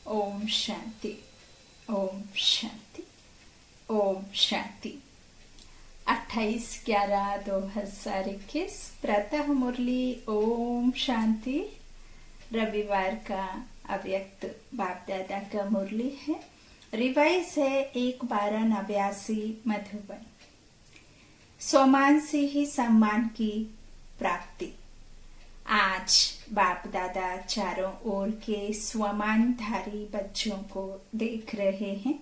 ओम शांति, ओम शांति, ओम शांति। 28/11/2021 प्रातः मुरली ओम शांति। रविवार का अव्यक्त बाप दादा का मुरली है। रिवाइज है 1/12/89 मधुबन। सोमान से ही सम्मान की प्राप्ति। आज बाप दादा चारों ओर के स्वमानधारी बच्चों को देख रहे हैं।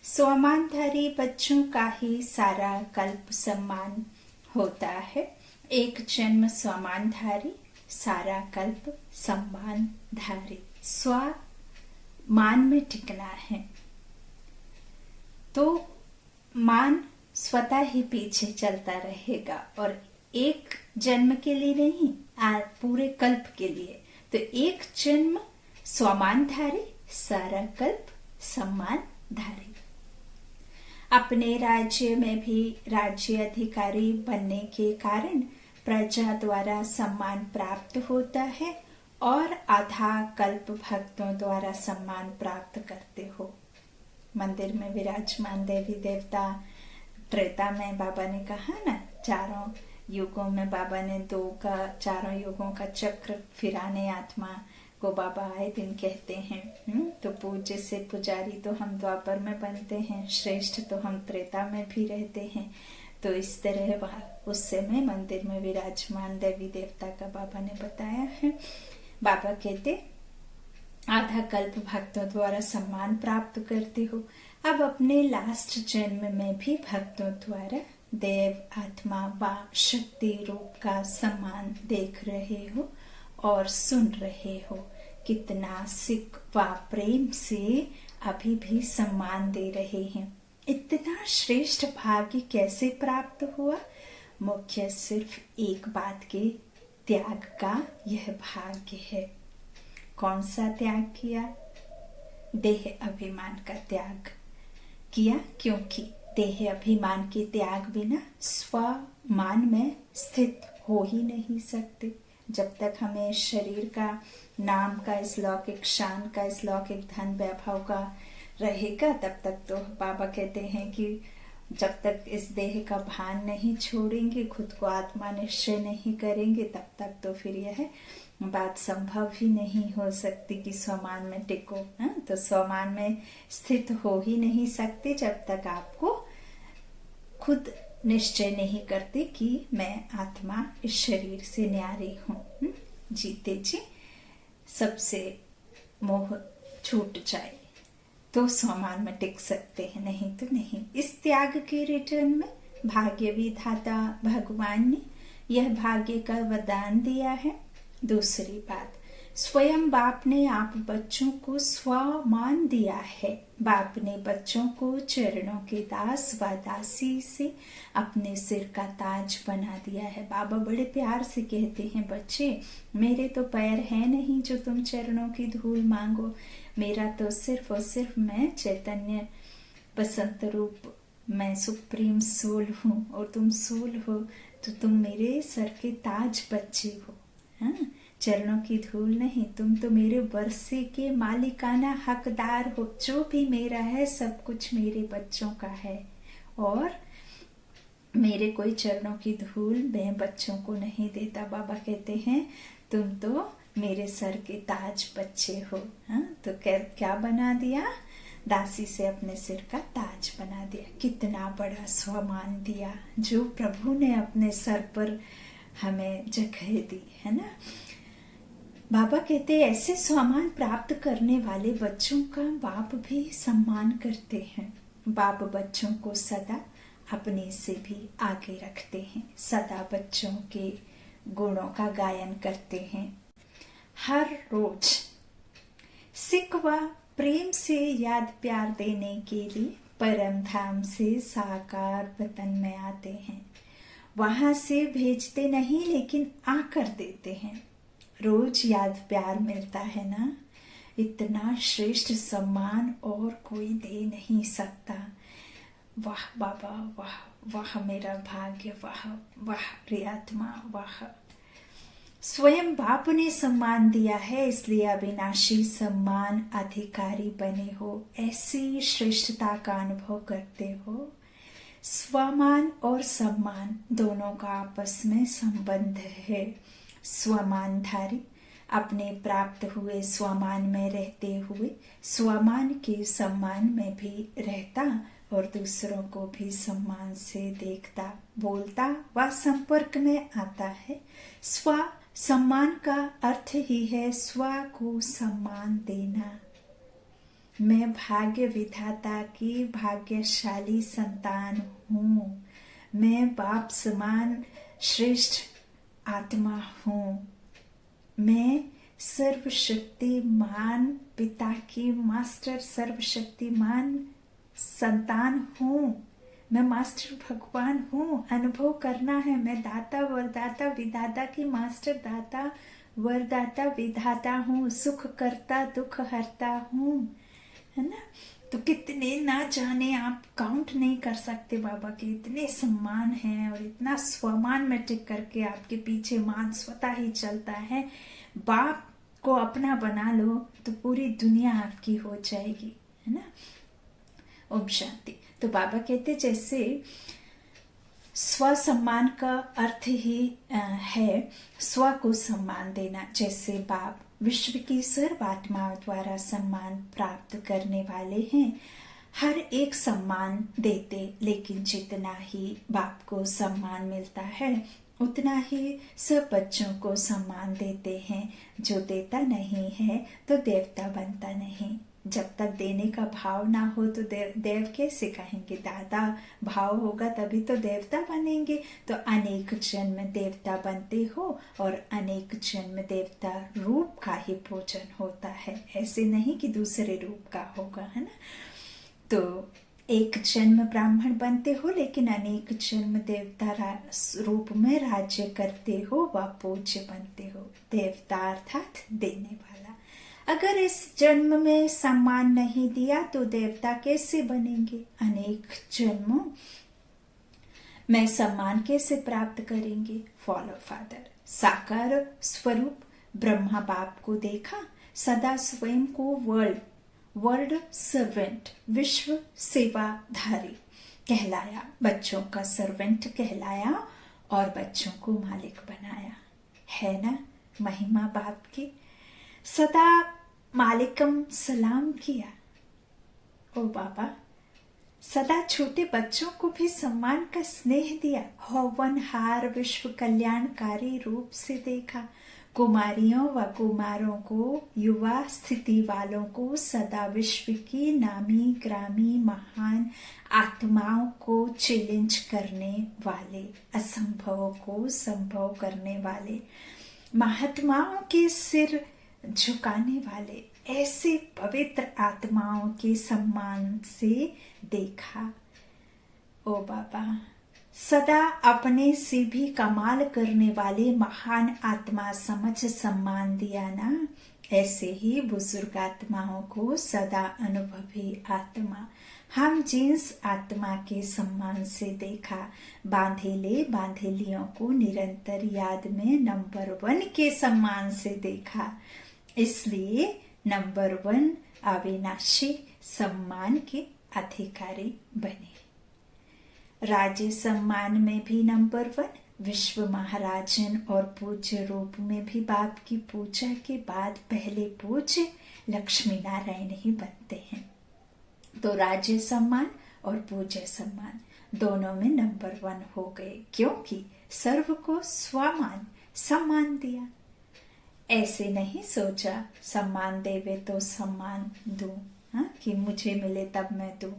स्वमानधारी बच्चों का ही सारा कल्प सम्मान होता है। एक जन्म स्वमानधारी, सारा कल्प सम्मानधारी। स्वमान में टिकना है तो मान स्वतः ही पीछे चलता रहेगा और एक जन्म के लिए नहीं, पूरे कल्प के लिए। तो एक जन्म स्वमानधारी, सारा कल्प सम्मानधारी। अपने राज्य में भी राज्य अधिकारी बनने के कारण प्रजा द्वारा सम्मान प्राप्त होता है और आधा कल्प भक्तों द्वारा सम्मान प्राप्त करते हो। मंदिर में विराजमान देवी देवता, त्रेता में बाबा ने कहा ना, चारों युगों में बाबा ने चारों युगों का चक्र फिराने आत्मा को बाबा आए दिन कहते हैं। तो पूज्य से पुजारी तो हम द्वापर में बनते हैं, श्रेष्ठ तो हम त्रेता में भी रहते हैं। तो इस तरह उस समय मंदिर में विराजमान देवी देवता का बाबा ने बताया है। बाबा कहते आधा कल्प भक्तों द्वारा सम्मान प्राप्त करते हो। अब अपने लास्ट जन्म में भी भक्तों द्वारा देव आत्मा व शक्ति रूप का सम्मान देख रहे हो और सुन रहे हो। कितना सिख व प्रेम से अभी भी सम्मान दे रहे हैं। इतना श्रेष्ठ भाग्य कैसे प्राप्त हुआ? मुख्य सिर्फ एक बात के त्याग का यह भाग्य है। कौन सा त्याग किया? देह अभिमान का त्याग किया, क्योंकि देह अभिमान के त्याग बिना स्वमान में स्थित हो ही नहीं सकते। जब तक हमें शरीर का, नाम का, इस लौकिक शान का, इस लौकिक धन वैभव का रहेगा, तब तक तो बाबा कहते हैं कि जब तक इस देह का भान नहीं छोड़ेंगे, खुद को आत्मा निश्चय नहीं करेंगे, तब तक तो फिर यह बात संभव ही नहीं हो सकती कि स्वमान में टिको। तो स्वमान में स्थित हो ही नहीं सकते जब तक आपको खुद निश्चय नहीं करते कि मैं आत्मा इस शरीर से न्यारी हूँ। जीते जी सबसे मोह छूट जाए तो स्वमान में टिक सकते हैं, नहीं तो नहीं। इस त्याग के रिटर्न में भाग्य विधाता भगवान ने यह भाग्य का वरदान दिया है। दूसरी बात, स्वयं बाप ने आप बच्चों को स्वमान दिया है। बाप ने बच्चों को चरणों के दास व दासी से अपने सिर का ताज बना दिया है। बाबा बड़े प्यार से कहते हैं, बच्चे मेरे तो पैर है नहीं जो तुम चरणों की धूल मांगो। मेरा तो सिर्फ और सिर्फ मैं चैतन्य बसंत रूप, मैं सुप्रीम सोल हूँ और तुम सोल हो, तो तुम मेरे सर के ताज बच्चे हो। हाँ, चरणों की धूल नहीं, तुम तो मेरे वर्षे के मालिकाना हकदार हो। जो भी मेरा है सब कुछ मेरे बच्चों का है और मेरे कोई चरणों की धूल मैं बच्चों को नहीं देता। बाबा कहते हैं तुम तो मेरे सर के ताज बच्चे हो। हाँ, तो क्या बना दिया? दासी से अपने सिर का ताज बना दिया। कितना बड़ा स्वमान दिया जो प्रभु ने अपने सर पर हमें जगह दी है ना। बाबा कहते ऐसे स्वमान प्राप्त करने वाले बच्चों का बाप भी सम्मान करते हैं। बाप बच्चों को सदा अपने से भी आगे रखते हैं, सदा बच्चों के गुणों का गायन करते हैं। हर रोज सिख व प्रेम से याद प्यार देने के लिए परम धाम से साकार वतन में आते हैं। वहां से भेजते नहीं लेकिन आकर देते हैं। रोज याद प्यार मिलता है ना। इतना श्रेष्ठ सम्मान और कोई दे नहीं सकता। वाह बाबा, वाह वाह मेरा भाग्य, वाह वाह प्रियात्मा, वाह। स्वयं बाप ने सम्मान दिया है, इसलिए अविनाशी सम्मान अधिकारी बने हो, ऐसी श्रेष्ठता का अनुभव करते हो। स्वमान और सम्मान दोनों का आपस में संबंध है। स्वमानधारी अपने प्राप्त हुए स्वमान में रहते हुए स्वमान के सम्मान में भी रहता और दूसरों को भी सम्मान से देखता, बोलता व संपर्क में आता है। स्व सम्मान का अर्थ ही है स्व को सम्मान देना। मैं भाग्य विधाता की भाग्यशाली संतान हूँ। मैं बाप समान श्रेष्ठ आत्मा हूँ। मैं सर्वशक्तिमान पिता की मास्टर सर्वशक्तिमान संतान हूँ। मैं मास्टर भगवान हूँ। अनुभव करना है। मैं दाता वरदाता विधाता की मास्टर दाता वरदाता विधाता हूँ। सुख करता दुख हरता हूँ, है ना। तो कितने ना जाने, आप काउंट नहीं कर सकते बाबा के इतने सम्मान हैं और इतना स्वमान में टिक करके आपके पीछे मान स्वतः ही चलता है। बाप को अपना बना लो तो पूरी दुनिया आपकी हो जाएगी, है ना। ओम शांति। तो बाबा कहते जैसे स्व सम्मान का अर्थ ही है स्व को सम्मान देना। जैसे बाप विश्व की सर्व आत्माओं द्वारा सम्मान प्राप्त करने वाले हैं, हर एक सम्मान देते, लेकिन जितना ही बाप को सम्मान मिलता है उतना ही सब बच्चों को सम्मान देते हैं। जो देता नहीं है तो देवता बनता नहीं। जब तक देने का भाव ना हो तो देव कैसे कहेंगे। दादा भाव होगा तभी तो देवता बनेंगे। तो अनेक जन्म देवता बनते हो और अनेक जन्म देवता रूप का ही पूजन होता है, ऐसे नहीं कि दूसरे रूप का होगा, है ना। तो एक जन्म ब्राह्मण बनते हो लेकिन अनेक जन्म देवता रूप में राज्य करते हो व पूज्य बनते हो। देवता अर्थात देने वाला। अगर इस जन्म में सम्मान नहीं दिया तो देवता कैसे बनेंगे। अनेक जन्मों में सम्मान कैसे प्राप्त करेंगे। Follow father. साकार स्वरूप ब्रह्मा बाप को देखा, सदा स्वयं को वर्ल्ड सर्वेंट विश्व सेवाधारी कहलाया, बच्चों का सर्वेंट कहलाया और बच्चों को मालिक बनाया, है ना। महिमा बाप की सदा मालिकम सलाम किया। ओ बाबा सदा छोटे बच्चों को भी सम्मान का स्नेह दिया। हवनहार विश्व कल्याणकारी रूप से देखा। कुमारियों व कुमारों को, युवा स्थिति वालों को, सदा विश्व की नामी ग्रामी महान आत्माओं को चैलेंज करने वाले, असंभव को संभव करने वाले, महात्माओं के सिर झुकाने वाले, ऐसे पवित्र आत्माओं के सम्मान से देखा। ओ बाबा सदा अपने से भी कमाल करने वाले महान आत्मा समझ सम्मान दिया ना। ऐसे ही बुजुर्ग आत्माओं को सदा अनुभवी आत्मा, हम जिन्स आत्मा के सम्मान से देखा। बांधेले बांधेलियों को निरंतर याद में नंबर 1 के सम्मान से देखा। इसलिए नंबर 1 अविनाशी सम्मान के अधिकारी बने। राज्य सम्मान में भी नंबर 1, विश्व महाराजन और पूज्य रूप में भी बाप की पूजा के बाद पहले पूज्य लक्ष्मी नारायण ही बनते हैं। तो राज्य सम्मान और पूज्य सम्मान दोनों में नंबर 1 हो गए, क्योंकि सर्व को स्वमान सम्मान दिया। ऐसे नहीं सोचा सम्मान देवे तो सम्मान दूं, हाँ, कि मुझे मिले तब मैं दूं।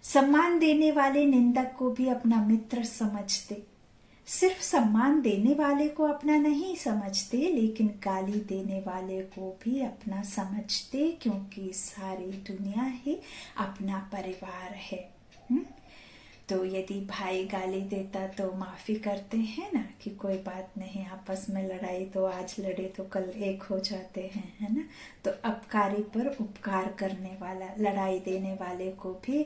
सम्मान देने वाले निंदक को भी अपना मित्र समझते। सिर्फ सम्मान देने वाले को अपना नहीं समझते, लेकिन गाली देने वाले को भी अपना समझते, क्योंकि सारी दुनिया ही अपना परिवार है। तो यदि भाई गाली देता तो माफी करते हैं ना, कि कोई बात नहीं, आपस में लड़ाई तो आज लड़े तो कल एक हो जाते हैं, है ना। तो अपकारी पर उपकार करने वाला, लड़ाई देने वाले को भी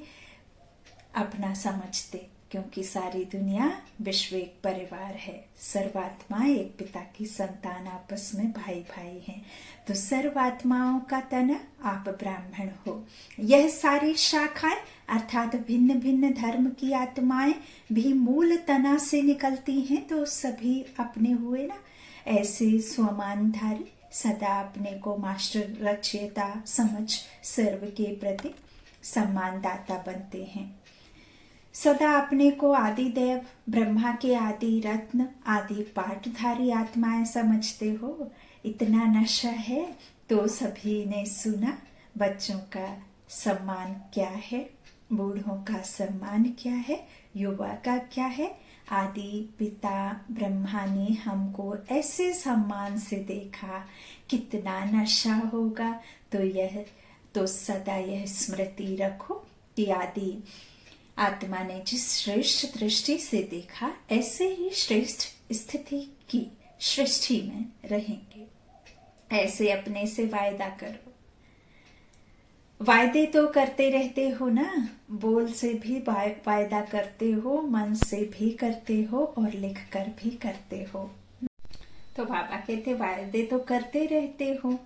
अपना समझते, क्योंकि सारी दुनिया विश्व एक परिवार है। सर्वात्मा एक पिता की संतान, आपस में भाई भाई हैं। तो सर्वात्माओं का तना आप ब्राह्मण हो। यह सारी शाखाएं अर्थात भिन्न भिन्न धर्म की आत्माएं भी मूल तना से निकलती हैं, तो सभी अपने हुए ना। ऐसे स्वमानधारी सदा अपने को मास्टर रचयिता समझ सर्व के प्रति सम्मानदाता बनते हैं। सदा अपने को आदि देव, ब्रह्मा के आदि रत्न, आदि पाठधारी आत्माएं समझते हो। इतना नशा है तो सभी ने सुना। बच्चों का सम्मान क्या है, बूढ़ों का सम्मान क्या है, युवा का क्या है। आदि पिता ब्रह्मा ने हमको ऐसे सम्मान से देखा, कितना नशा होगा। तो सदा यह स्मृति रखो कि आदि आत्मा ने जिस श्रेष्ठ दृष्टि से देखा, ऐसे ही श्रेष्ठ स्थिति की सृष्टि में रहेंगे। ऐसे अपने से वायदा करो। वायदे तो करते रहते हो ना, बोल से भी वायदा करते हो, मन से भी करते हो और लिख कर भी करते हो। तो बाबा कहते वायदे तो करते रहते हो,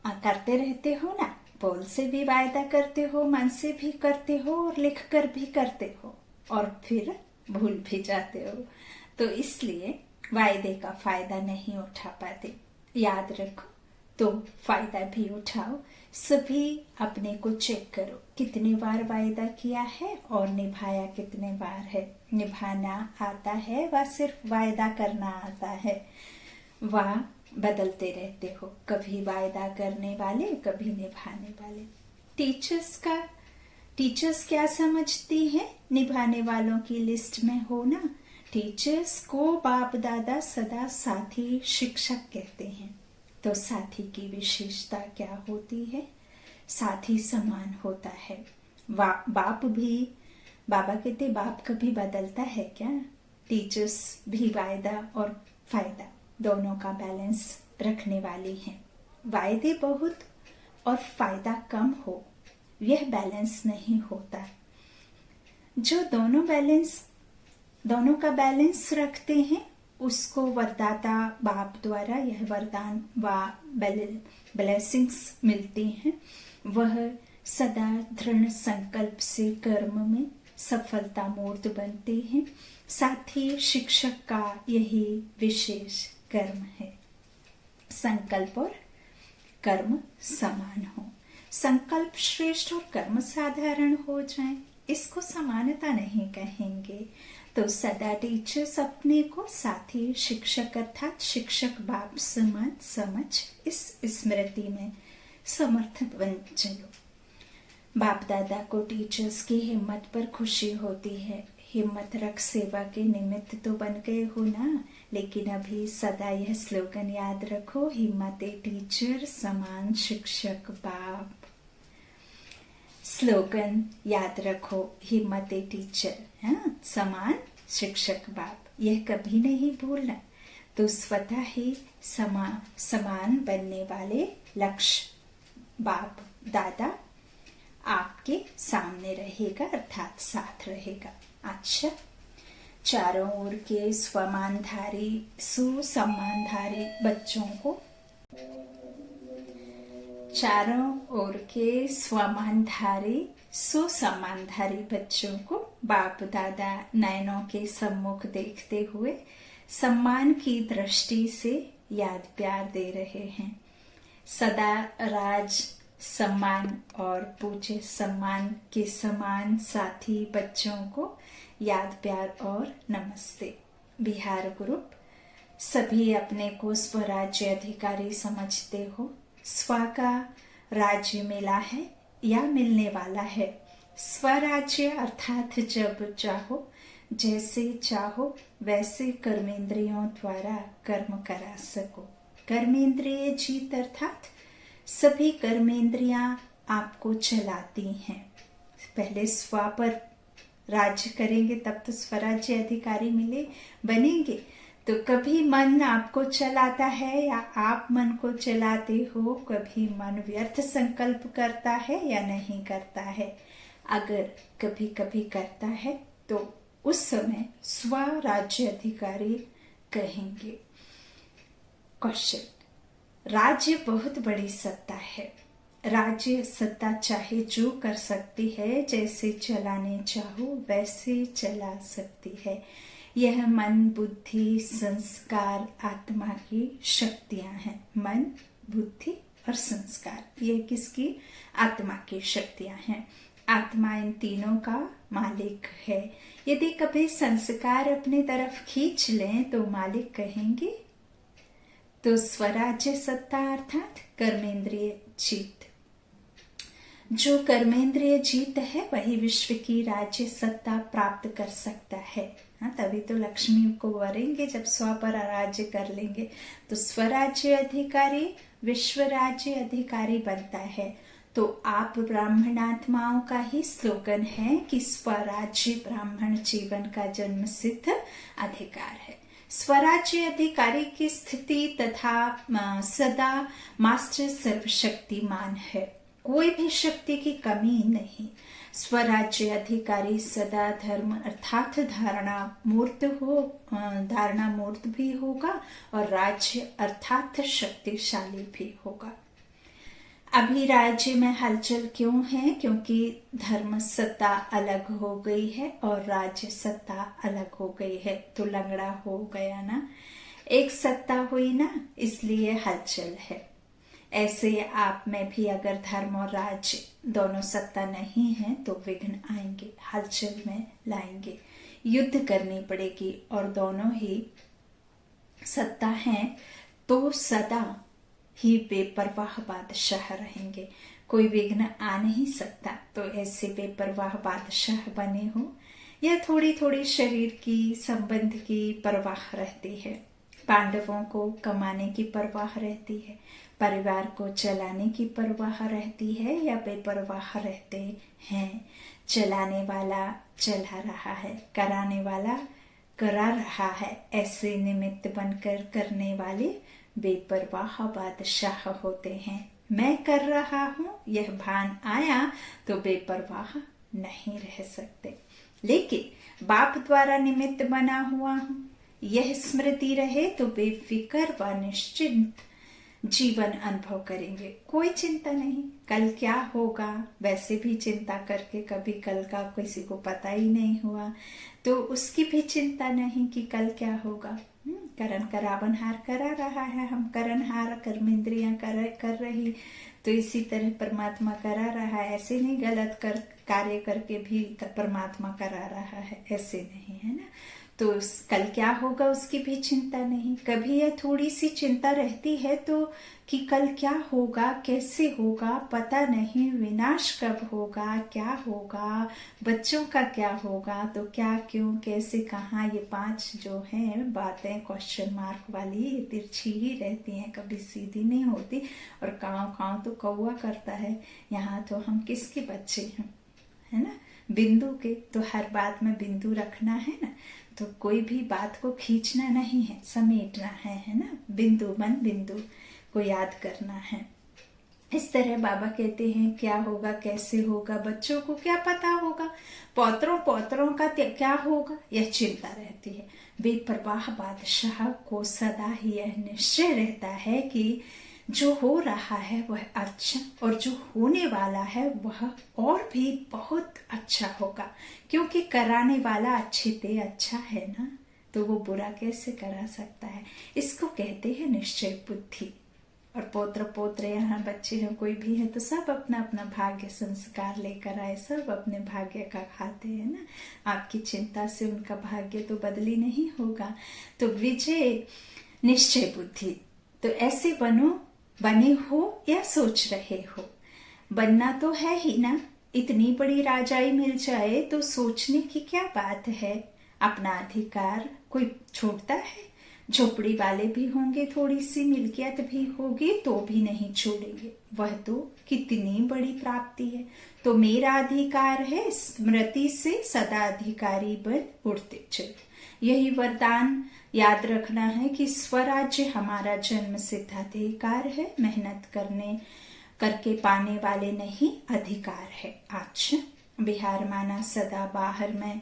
करते रहते हो ना। बोल से भी वायदा करते हो, मन से भी करते हो और लिख कर भी करते हो, और फिर भूल भी जाते हो। तो इसलिए वायदे का फायदा नहीं उठा पाते। याद रखो तो फायदा भी उठाओ। सभी अपने को चेक करो, कितने बार वायदा किया है और निभाया कितने बार है। निभाना आता है व सिर्फ वायदा करना आता है, वह बदलते रहते हो। कभी वायदा करने वाले, कभी निभाने वाले। टीचर्स क्या समझती हैं? निभाने वालों की लिस्ट में हो ना। टीचर्स को बाप दादा सदा साथी शिक्षक कहते हैं। तो साथी की विशेषता क्या होती है? साथी समान होता है। बाप भी, बाबा कहते बाप कभी बदलता है क्या? टीचर्स भी वायदा और फायदा दोनों का बैलेंस रखने वाली हैं। वायदे बहुत और फायदा कम हो, यह बैलेंस नहीं होता। जो दोनों का बैलेंस रखते हैं, उसको वरदाता बाप द्वारा यह वरदान व ब्लेसिंग्स मिलती हैं। वह सदा दृढ़ संकल्प से कर्म में सफलता मूर्त बनते हैं। साथ ही शिक्षक का यही विशेष कर्म है। संकल्प और कर्म समान हो, संकल्प श्रेष्ठ और कर्म साधारण हो जाएं, इसको समानता नहीं कहेंगे। तो सदा टीचर्स अपने को साथी शिक्षक अर्थात शिक्षक बाप समान समझ इस स्मृति में समर्थ बन चलो। बाप दादा को टीचर्स की हिम्मत पर खुशी होती है। हिम्मत रख सेवा के निमित्त तो बन गए हो ना, लेकिन अभी सदा यह स्लोगन याद रखो, हिम्मते टीचर समान शिक्षक बाप। स्लोगन याद रखो, हिम्मते टीचर समान शिक्षक बाप, यह कभी नहीं भूलना। तो स्वतः ही समान बनने वाले लक्ष्य बाप दादा आपके सामने रहेगा अर्थात साथ रहेगा। अच्छा, चारों ओर के स्वमानधारी सुसम्मानधारी बच्चों को, चारों ओर के स्वमानधारी सुसम्मानधारी बच्चों को बाप दादा नयनों के सम्मुख देखते हुए सम्मान की दृष्टि से याद प्यार दे रहे हैं। सदा राज सम्मान और पूज्य सम्मान के समान साथी बच्चों को याद प्यार और नमस्ते। बिहार ग्रुप सभी अपने को स्वराज्य अधिकारी समझते हो। स्व का राज्य मिला है या मिलने वाला है। स्वराज्य अर्थात जब चाहो, जैसे चाहो वैसे कर्मेंद्रियों द्वारा कर्म करा सको। कर्मेंद्रिय जीत अर्थात सभी कर्मेंद्रियां आपको चलाती हैं। पहले स्व पर राज्य करेंगे तब तो स्वराज्य अधिकारी बनेंगे। तो कभी मन आपको चलाता है या आप मन को चलाते हो, कभी मन व्यर्थ संकल्प करता है या नहीं करता है। अगर कभी कभी करता है तो उस समय स्वराज्य अधिकारी कहेंगे। क्वेश्चन, राज्य बहुत बड़ी सत्ता है। राज्य सत्ता चाहे जो कर सकती है, जैसे चलाने चाहो वैसे चला सकती है। यह मन, बुद्धि, संस्कार, आत्मा की शक्तियां हैं। मन, बुद्धि और संस्कार, ये किसकी? आत्मा की शक्तियां हैं। आत्मा इन तीनों का मालिक है। यदि कभी संस्कार अपनी तरफ खींच लें तो मालिक कहेंगे। तो स्वराज्य सत्ता अर्थात कर्मेंद्रिय जीत। जो कर्मेंद्रिय जीत है वही विश्व की राज्य सत्ता प्राप्त कर सकता है। तभी तो लक्ष्मी को वरेंगे जब स्व पर राज्य कर लेंगे। तो स्वराज्य अधिकारी विश्व राज्य अधिकारी बनता है। तो आप ब्राह्मणात्माओं का ही स्लोगन है कि स्वराज्य ब्राह्मण जीवन का जन्म सिद्ध अधिकार है। स्वराज्य अधिकारी की स्थिति तथा सदा मास्टर सर्वशक्तिमान है, कोई भी शक्ति की कमी नहीं। स्वराज्य अधिकारी सदा धर्म अर्थात धारणा मूर्त भी होगा और राज्य अर्थात शक्तिशाली भी होगा। अभी राज्य में हलचल क्यों है? क्योंकि धर्म सत्ता अलग हो गई है और राज्य सत्ता अलग हो गई है। तो लंगड़ा हो गया ना, एक सत्ता हुई ना, इसलिए हलचल है। ऐसे आप में भी अगर धर्म और राज्य दोनों सत्ता नहीं है तो विघ्न आएंगे, हलचल में लाएंगे, युद्ध करनी पड़ेगी। और दोनों ही सत्ता है तो सदा ही बेपरवाह बादशाह रहेंगे, कोई विघ्न आ नहीं सकता। तो ऐसे बेपरवाह बादशाह बने हो या थोड़ी थोड़ी शरीर की संबंध की परवाह रहती है। पांडवों को कमाने की परवाह रहती है, परिवार को चलाने की परवाह रहती है या बेपरवाह रहते हैं। चलाने वाला चला रहा है, कराने वाला करा रहा है। ऐसे निमित्त बनकर करने वाले बेपरवाह बादशाह होते हैं। मैं कर रहा हूं यह भान आया तो बेपरवाह नहीं रह सकते। लेकिन बाप द्वारा निमित्त बना हुआ हूं यह स्मृति रहे तो बेफिक्र व निश्चिंत जीवन अनुभव करेंगे। कोई चिंता नहीं कल क्या होगा। वैसे भी चिंता करके कभी कल का किसी को पता ही नहीं हुआ, तो उसकी भी चिंता नहीं कि कल क्या होगा। करण करावन हार करा रहा है, हम करण हार कर्मेंद्रियां कर रही, तो इसी तरह परमात्मा करा रहा है। ऐसे नहीं गलत कार्य करके भी परमात्मा करा रहा है, ऐसे नहीं है ना। तो कल क्या होगा उसकी भी चिंता नहीं। कभी यह थोड़ी सी चिंता रहती है तो कि कल क्या होगा, कैसे होगा, पता नहीं, विनाश कब होगा, क्या होगा, बच्चों का क्या होगा, तो क्या, क्यों, कैसे, कहाँ, ये 5 जो हैं बातें क्वेश्चन मार्क वाली, ये तिरछी ही रहती हैं, कभी सीधी नहीं होती। और काव काव तो कौवा करता है, यहाँ तो हम किसके बच्चे हैं, है ना, बिंदु के। तो हर बात में बिंदु रखना है ना, तो कोई भी बात को खींचना नहीं है, समेटना है ना। बिंदु मन बिंदु को याद करना है। इस तरह बाबा कहते हैं क्या होगा, कैसे होगा, बच्चों को क्या पता होगा, पौत्रों का क्या होगा, यह चिंता रहती है। बेपरवाह बादशाह को सदा ही यह निश्चय रहता है कि जो हो रहा है वह अच्छा और जो होने वाला है वह और भी बहुत अच्छा होगा, क्योंकि कराने वाला अच्छे ते अच्छा है ना, तो वो बुरा कैसे करा सकता है। इसको कहते हैं निश्चय बुद्धि। और पौत्र यहाँ बच्चे हैं, कोई भी है, तो सब अपना अपना भाग्य संस्कार लेकर आए, सब अपने भाग्य का खाते हैं ना। आपकी चिंता से उनका भाग्य तो बदली नहीं होगा। तो विजय निश्चय बुद्धि, तो ऐसे बने हो या सोच रहे हो, बनना तो है ही ना। इतनी बड़ी राजाई मिल जाए तो सोचने की क्या बात है। अपना अधिकार कोई छोड़ता है? झोपड़ी वाले भी होंगे, थोड़ी सी मिल्कियत भी होगी तो भी नहीं छोड़ेंगे, वह तो कितनी बड़ी प्राप्ति है। तो मेरा अधिकार है, स्मृति से सदा अधिकारी बन उड़ते चलो। यही वरदान याद रखना है कि स्वराज्य हमारा जन्म सिद्ध अधिकार है, मेहनत करके पाने वाले नहीं अधिकार है। आज बिहार माना सदा बाहर में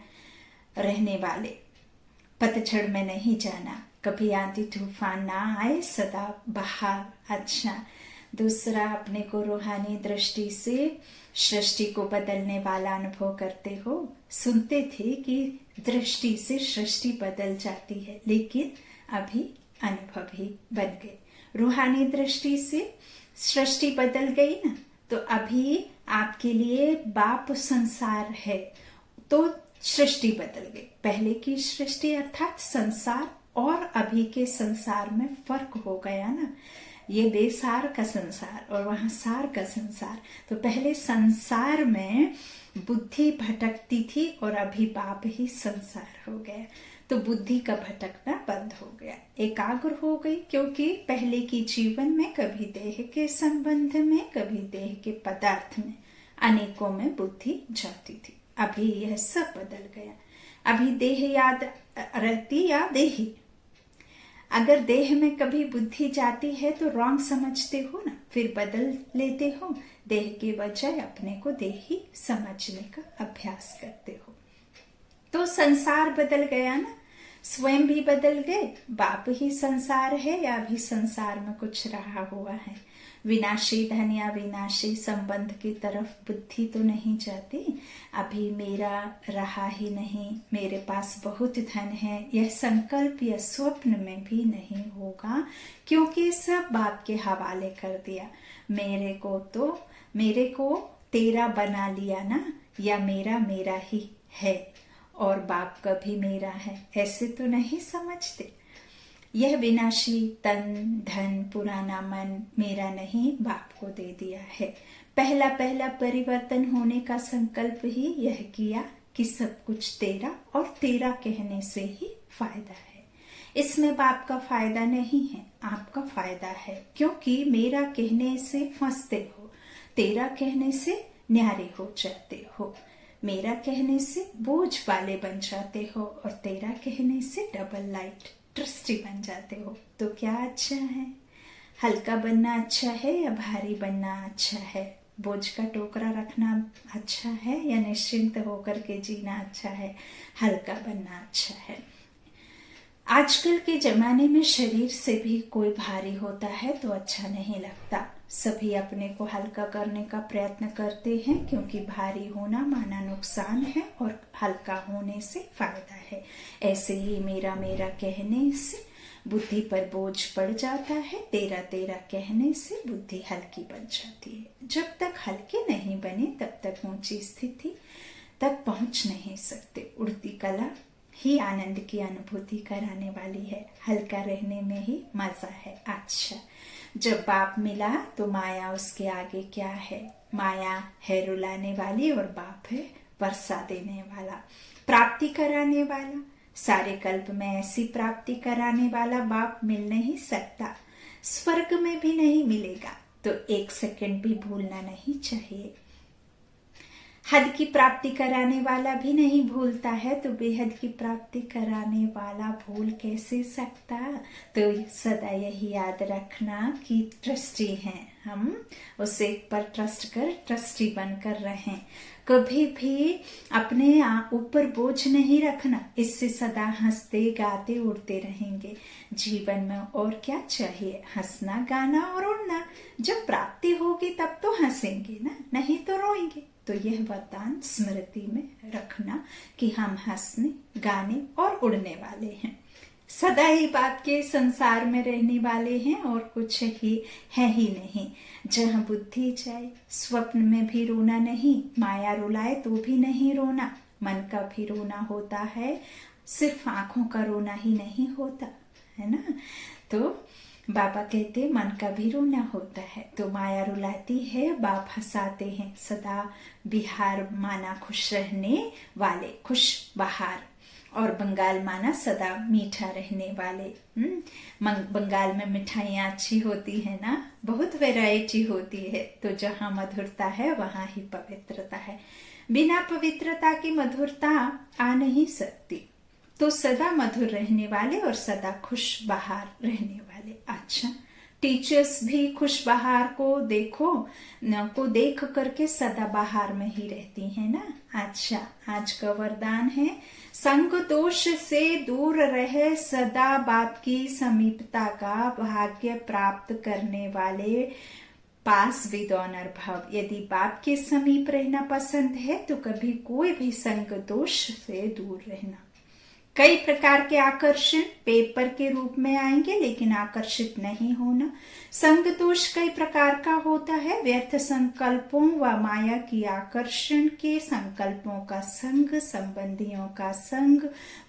रहने वाले, पतझड़ में नहीं जाना, कभी आंधी तूफान ना आए, सदा बहार। अच्छा, दूसरा, अपने को रूहानी दृष्टि से सृष्टि को बदलने वाला अनुभव करते हो। सुनते थे कि दृष्टि से सृष्टि बदल जाती है, लेकिन अभी अनुभव ही बन गए। रूहानी दृष्टि से सृष्टि बदल गई ना, तो अभी आपके लिए बाप संसार है, तो सृष्टि बदल गई। पहले की सृष्टि अर्थात संसार और अभी के संसार में फर्क हो गया ना। ये बेसार का संसार और वहां सार का संसार। तो पहले संसार में बुद्धि भटकती थी और अभी बाप ही संसार हो गया, तो बुद्धि का भटकना बंद हो गया, एकाग्र हो गई। क्योंकि पहले की जीवन में कभी देह के संबंध में, कभी देह के पदार्थ में, अनेकों में बुद्धि जाती थी। अभी यह सब बदल गया। अभी देह याद रहती या देही। अगर देह में कभी बुद्धि जाती है तो रॉन्ग समझते हो ना, फिर बदल लेते हो, देह के बजाय अपने को देही समझने का अभ्यास करते हो। तो संसार बदल गया ना, स्वयं भी बदल गए। बाप ही संसार है या अभी संसार में कुछ रहा हुआ है? विनाशी धन या विनाशी संबंध की तरफ बुद्धि तो नहीं जाती। अभी मेरा रहा ही नहीं, मेरे पास बहुत धन है, यह संकल्प या स्वप्न में भी नहीं होगा, क्योंकि सब बाप के हवाले कर दिया। मेरे को तेरा बना लिया ना, या मेरा मेरा ही है और बाप का भी मेरा है, ऐसे तो नहीं समझते। यह विनाशी तन धन पुराना मन मेरा नहीं, बाप को दे दिया है। पहला परिवर्तन होने का संकल्प ही यह किया कि सब कुछ तेरा और तेरा कहने से ही फायदा है। इसमें बाप का फायदा नहीं है, आपका फायदा है, क्योंकि मेरा कहने से फंसते हो, तेरा कहने से न्यारे हो जाते हो, मेरा कहने से बोझ वाले बन जाते हो और तेरा कहने से डबल लाइट ट्रस्टी बन जाते हो। तो क्या अच्छा है? हल्का बनना अच्छा है या भारी बनना अच्छा है? बोझ का टोकरा रखना अच्छा है या निश्चिंत होकर के जीना अच्छा है? हल्का बनना अच्छा है। आजकल के जमाने में शरीर से भी कोई भारी होता है तो अच्छा नहीं लगता। सभी अपने को हल्का करने का प्रयत्न करते हैं, क्योंकि भारी होना माना नुकसान है और हल्का होने से फायदा है। ऐसे ही मेरा मेरा कहने से बुद्धि पर बोझ पड़ जाता है, तेरा तेरा कहने से बुद्धि हल्की बन जाती है। जब तक हल्के नहीं बने तब तक ऊंची स्थिति तक पहुंच नहीं सकते। उड़ती कला ही आनंद की अनुभूति कराने वाली है, हल्का रहने में ही मजा है। अच्छा, जब बाप मिला तो माया उसके आगे क्या है? माया है रुलाने वाली और बाप है वर्षा देने वाला, प्राप्ति कराने वाला। सारे कल्प में ऐसी प्राप्ति कराने वाला बाप मिल नहीं सकता, स्वर्ग में भी नहीं मिलेगा, तो एक सेकंड भी भूलना नहीं चाहिए। हद की प्राप्ति कराने वाला भी नहीं भूलता है, तो बेहद की प्राप्ति कराने वाला भूल कैसे सकता? तो सदा यही याद रखना कि ट्रस्टी हैं हम, उसे पर ट्रस्ट कर ट्रस्टी बनकर रहें। कभी भी अपने ऊपर बोझ नहीं रखना, इससे सदा हंसते गाते उड़ते रहेंगे। जीवन में और क्या चाहिए? हंसना, गाना और उड़ना। जब प्राप्ति होगी तब तो हंसेंगे ना, नहीं तो रोएंगे। तो यह वरदान स्मृति में रखना कि हम हंसने, गाने और उड़ने वाले हैं, सदा ही बाप के संसार में रहने वाले हैं और कुछ ही है ही नहीं। जहाँ बुद्धि जाए, स्वप्न में भी रोना नहीं, माया रुलाए तो भी नहीं रोना। मन का भी रोना होता है, सिर्फ आंखों का रोना ही नहीं होता है ना। तो बाबा कहते मन का भी रोना होता है। तो माया रुलाती है, बाप हंसाते हैं। सदा बिहार माना खुश रहने वाले, खुश बहार, और बंगाल माना सदा मीठा रहने वाले। बंगाल में मिठाइयाँ अच्छी होती है ना, बहुत वैरायटी होती है। तो जहाँ मधुरता है वहां ही पवित्रता है। बिना पवित्रता की मधुरता आ नहीं सकती। तो सदा मधुर रहने वाले और सदा खुश बहार रहने वाले। अच्छा, टीचर्स भी खुशबहार को देख करके सदाबहार में ही रहती है ना। अच्छा, आज का वरदान है, संग दोष से दूर रहे, सदा बाप की समीपता का भाग्य प्राप्त करने वाले पास विद ऑनर भव। यदि बाप के समीप रहना पसंद है तो कभी कोई भी संग दोष से दूर रहना। कई प्रकार के आकर्षण पेपर के रूप में आएंगे, लेकिन आकर्षित नहीं होना। संग दोष कई प्रकार का होता है, व्यर्थ संकल्पों व माया की आकर्षण के संकल्पों का संग, संबंधियों का संग,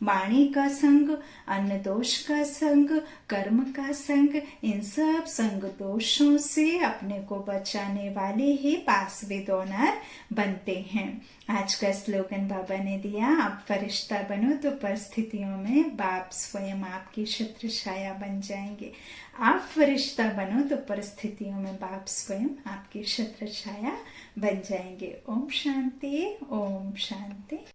वाणी का संग, अन्न दोष का संग, कर्म का संग। इन सब संग दोषों से अपने को बचाने वाले ही पास विद ऑनर बनते हैं। आज का स्लोगन बाबा ने दिया, आप फरिश्ता बनो तो परिस्थितियों में बाप स्वयं आपकी छत्र छाया बन जाएंगे। आप फरिश्ता बनो तो परिस्थितियों में बाप स्वयं आपकी छत्र छाया बन जाएंगे। ओम शांति, ओम शांति।